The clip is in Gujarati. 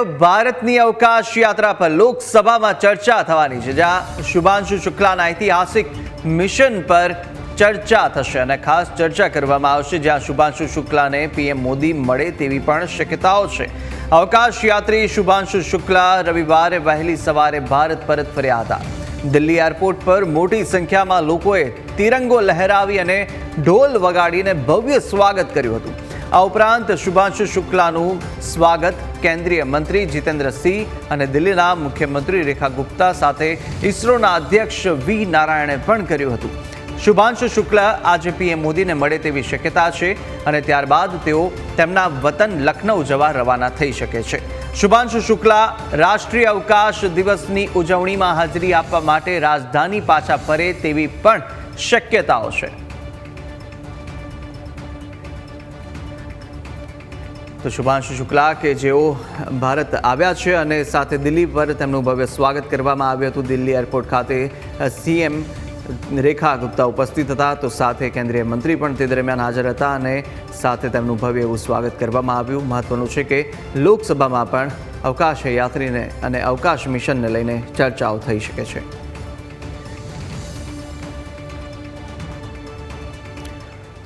તો ભારતની અવકાશ યાત્રા પર લોકસભામાં ચર્ચા થવાની છે, જ્યાં શુભાંશુ શુક્લાના ઐતિહાસિક મિશન પર ચર્ચા થશે અને ખાસ ચર્ચા કરવામાં આવશે, જ્યાં શુભાંશુ શુક્લાને પીએમ મોદી મળે તેવી પણ શક્યતાઓ છે। અવકાશ યાત્રી શુભાંશુ શુક્લા રવિવારે વહેલી સવારે ભારત પરત ફર્યા હતા। દિલ્હી એરપોર્ટ પર મોટી સંખ્યામાં લોકોએ તિરંગો લહેરાવી અને ઢોલ વગાડીને ભવ્ય સ્વાગત કર્યું હતું। આ ઉપરાંત શુભાંશુ શુક્લાનું સ્વાગત કેન્દ્રીય મંત્રી જીતેન્દ્ર સિંહ અને દિલ્હીના મુખ્યમંત્રી રેખા ગુપ્તા સાથે ઇસરોના અધ્યક્ષ વી નારાયણે પણ કર્યું હતું। શુભાંશુ શુક્લા આજે પીએમ મોદીને મળે તેવી શક્યતા છે અને ત્યારબાદ તેઓ તેમના વતન લખનઉ જવા રવાના થઈ શકે છે। શુભાંશુ શુક્લા રાષ્ટ્રીય અવકાશ દિવસની ઉજવણીમાં હાજરી આપવા માટે રાજધાની પાછા ફરે તેવી પણ શક્યતાઓ છે। તો શુભાંશુ શુક્લા કે જેઓ ભારત આવ્યા છે અને સાથે દિલ્હી પર તેમનું ભવ્ય સ્વાગત કરવામાં આવ્યું હતું। દિલ્હી એરપોર્ટ ખાતે સીએમ રેખા ગુપ્તા ઉપસ્થિત હતા, તો સાથે કેન્દ્રીય મંત્રી પણ તે દરમિયાન હાજર હતા અને સાથે તેમનું ભવ્ય એવું સ્વાગત કરવામાં આવ્યું। મહત્વનું છે કે લોકસભામાં પણ અવકાશ યાત્રીને અને અવકાશ મિશનને લઈને ચર્ચાઓ થઈ શકે છે।